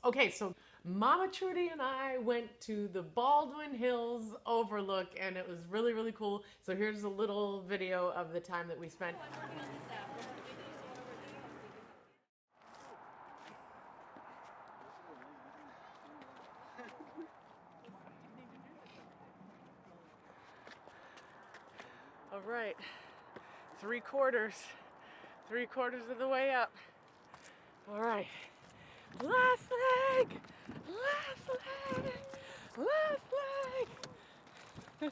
Okay, so Mama Trudy and I went to the Baldwin Hills Overlook and it was really, really cool. So here's a little video of the time that we spent. All right, three quarters of the way up. All right, last leg, last leg, last leg.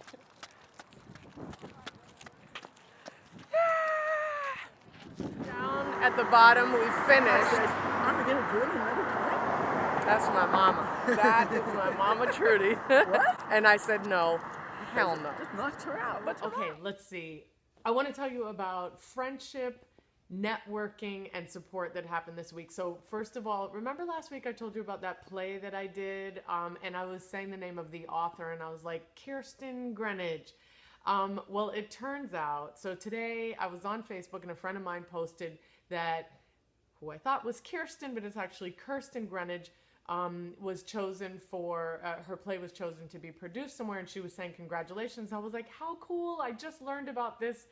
Down at the bottom, we finished. Are we gonna do it another time? That's my mama. That is my mama Trudy. What? And I said no. Hell no. Just knocked her out. What's Okay, let's see. I want to tell you about friendship, networking, and support that happened this week. So first of all, remember last week I told you about that play that I did, and I was saying the name of the author, and I was like, Kirsten Greenidge. Well, it turns out, so today I was on Facebook, and a friend of mine posted that who I thought was Kirsten, but it's actually Kirsten Greenidge, was chosen for, her play was chosen to be produced somewhere, and she was saying congratulations. I was like, how cool, I just learned about this,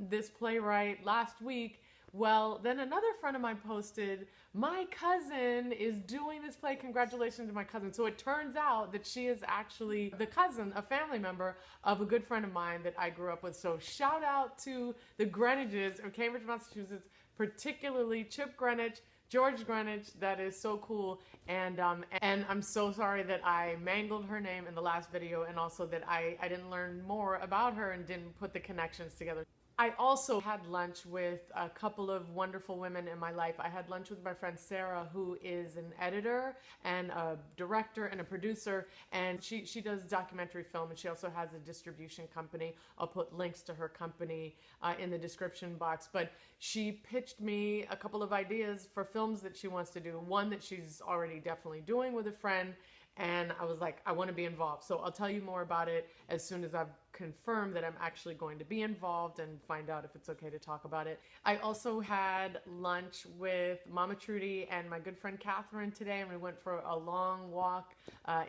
this playwright last week. Well, then another friend of mine posted, my cousin is doing this play, congratulations to my cousin. So it turns out that she is actually the cousin, a family member of a good friend of mine that I grew up with. So shout out to the Greenidges of Cambridge, Massachusetts, particularly Chip Greenidge, George Greenidge. That is so cool. And I'm so sorry that I mangled her name in the last video, and also that I didn't learn more about her and didn't put the connections together. I also had lunch with a couple of wonderful women in my life. I had lunch with my friend Sarah, who is an editor and a director and a producer, and she does documentary film, and she also has a distribution company. I'll put links to her company in the description box. But she pitched me a couple of ideas for films that she wants to do. One that she's already definitely doing with a friend, and I was like, I want to be involved. So I'll tell you more about it as soon as I've confirmed that I'm actually going to be involved and find out if it's okay to talk about it. I also had lunch with Mama Trudy and my good friend Catherine today, and we went for a long walk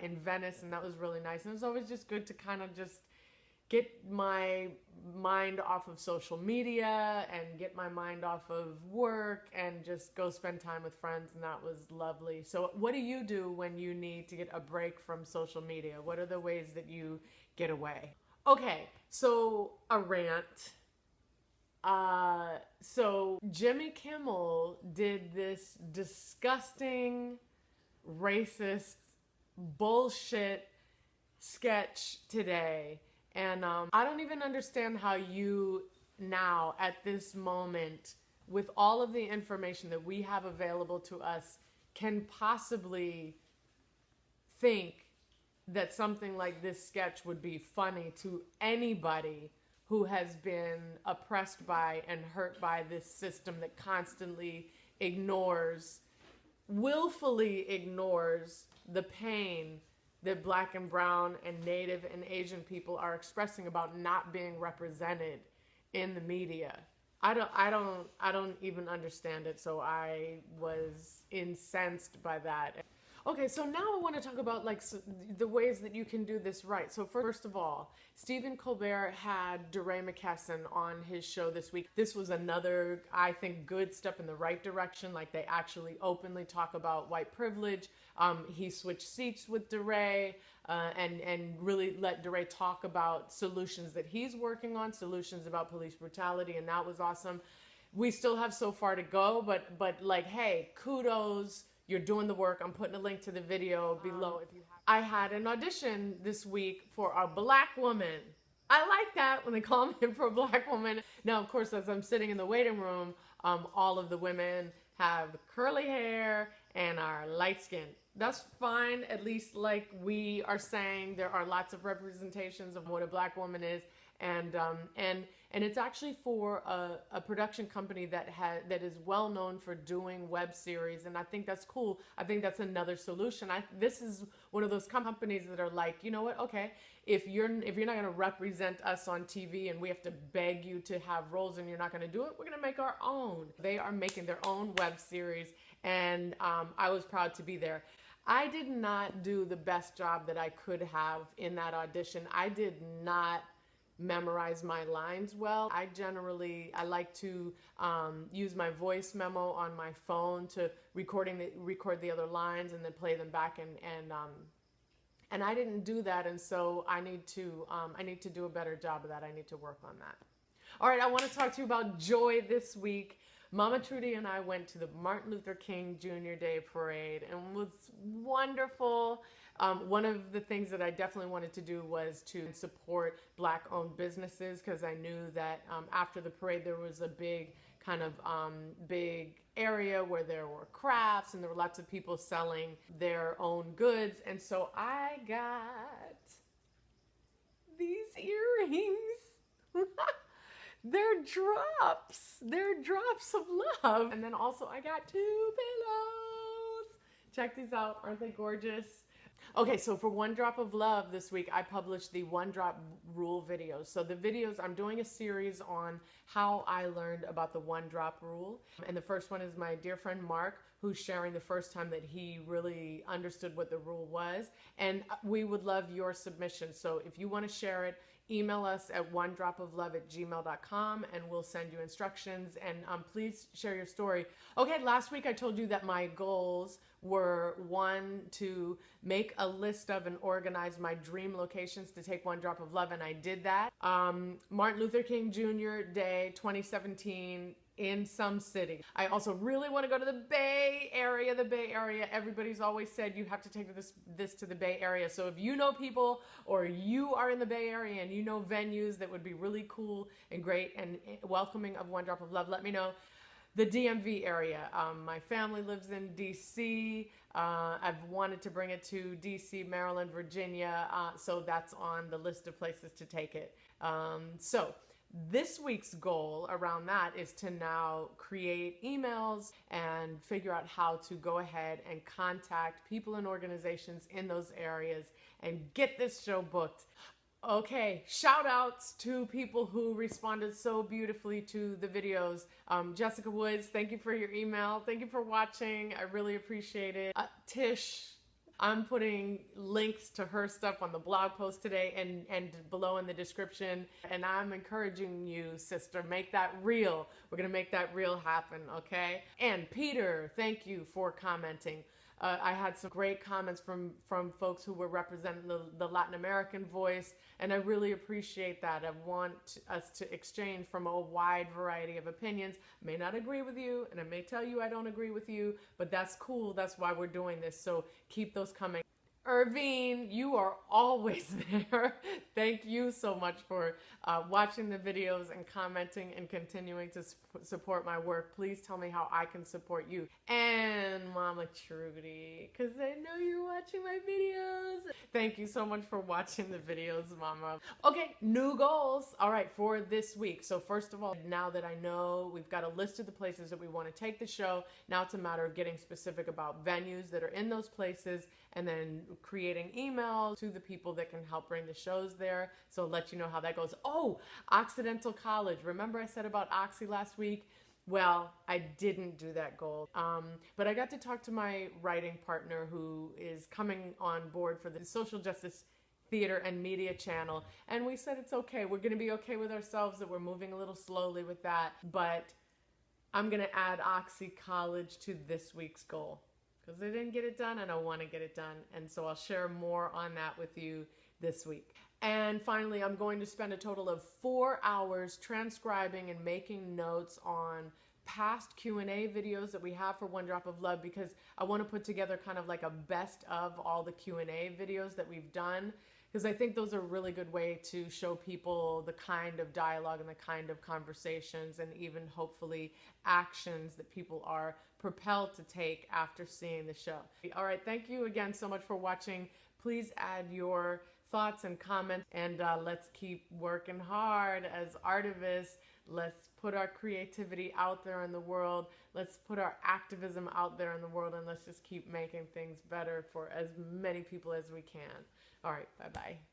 in Venice, and that was really nice. And it's always just good to kind of just get my mind off of social media and get my mind off of work and just go spend time with friends, and that was lovely. So what do you do when you need to get a break from social media? What are the ways that you get away? Okay, so a rant. So Jimmy Kimmel did this disgusting, racist, bullshit sketch today. And I don't even understand how you now, at this moment, with all of the information that we have available to us, can possibly think that something like this sketch would be funny to anybody who has been oppressed by and hurt by this system that constantly ignores, willfully ignores the pain that Black and brown and Native and Asian people are expressing about not being represented in the media. I don't even understand it. So I was incensed by that. Okay, so now I want to talk about the ways that you can do this right. So first of all, Stephen Colbert had DeRay McKesson on his show this week. This was another, I think, good step in the right direction. Like, they actually openly talk about white privilege. He switched seats with DeRay and really let DeRay talk about solutions that he's working on, solutions about police brutality, and that was awesome. We still have so far to go, but like, hey, kudos. You're doing the work. I'm putting a link to the video below if you have. I had an audition this week for a Black woman. I like that when they call me in for a Black woman. Now, of course, as I'm sitting in the waiting room, all of the women have curly hair and are light skinned. That's fine. At least, like we are saying, there are lots of representations of what a Black woman is. And it's actually for a production company that is well known for doing web series, and I think that's cool. I think that's another solution. This is one of those companies that are like, you know what? Okay, if you're not going to represent us on TV and we have to beg you to have roles and you're not going to do it, we're going to make our own. They are making their own web series, and I was proud to be there. I did not do the best job that I could have in that audition. I did not memorize my lines well. I like to use my voice memo on my phone to record the other lines and then play them back, and I didn't do that, and so I need to do a better job of that. I need to work on that. All right, I want to talk to you about joy this week. Mama Trudy and I went to the Martin Luther King Jr. Day Parade, and it was wonderful. One of the things that I definitely wanted to do was to support Black-owned businesses, because I knew that after the parade there was a big big area where there were crafts and there were lots of people selling their own goods. And so I got these earrings. They're drops of love. And then also I got 2 pillows. Check these out. Aren't they gorgeous? Okay, so for One Drop of Love this week, I published the One Drop Rule videos. So the videos, I'm doing a series on how I learned about the One Drop Rule. And the first one is my dear friend Mark, who's sharing the first time that he really understood what the rule was. And we would love your submissions. So if you want to share it, email us at onedropoflove@gmail.com and we'll send you instructions. And please share your story. Okay, last week I told you that my goals were 1, to make a list of and organize my dream locations to take One Drop of Love, and I did that. Martin Luther King Jr. Day 2017 in some city. I also really want to go to the Bay Area. Everybody's always said you have to take this to the Bay Area. So if you know people or you are in the Bay Area and you know venues that would be really cool and great and welcoming of One Drop of Love, let me know. The DMV area. My family lives in DC. I've wanted to bring it to DC, Maryland, Virginia. So that's on the list of places to take it. So this week's goal around that is to now create emails and figure out how to go ahead and contact people and organizations in those areas and get this show booked. Okay, shout outs to people who responded so beautifully to the videos. Jessica Woods, thank you for your email. Thank you for watching. I really appreciate it. Tish, I'm putting links to her stuff on the blog post today and below in the description. And I'm encouraging you, sister, make that real. We're going to make that real happen, okay? And Peter, thank you for commenting. I had some great comments from folks who were representing the Latin American voice, and I really appreciate that. I want us to exchange from a wide variety of opinions. I may not agree with you, and I may tell you I don't agree with you, but that's cool. That's why we're doing this, so keep those coming. Irvine, you are always there. Thank you so much for watching the videos and commenting and continuing to support my work. Please tell me how I can support you. And Mama Trudy, because I know you're watching my videos. Thank you so much for watching the videos, Mama. Okay, new goals. All right, for this week. So first of all, now that I know we've got a list of the places that we want to take the show, now it's a matter of getting specific about venues that are in those places and then creating emails to the people that can help bring the shows there. So I'll let you know how that goes. Oh, Occidental College. Remember I said about Oxy last week? Well, I didn't do that goal. But I got to talk to my writing partner who is coming on board for the Social Justice Theater and Media channel. And we said it's okay. We're going to be okay with ourselves, that we're moving a little slowly with that. But I'm going to add Oxy College to this week's goal, because I didn't get it done and I want to get it done. And so I'll share more on that with you this week. And finally, I'm going to spend a total of 4 hours transcribing and making notes on past Q&A videos that we have for One Drop of Love, because I want to put together kind of like a best of all the Q&A videos that we've done, because I think those are a really good way to show people the kind of dialogue and the kind of conversations and even hopefully actions that people are propelled to take after seeing the show. All right, thank you again so much for watching. Please add your thoughts and comments. And let's keep working hard as artivists. Let's put our creativity out there in the world. Let's put our activism out there in the world, and let's just keep making things better for as many people as we can. All right, bye-bye.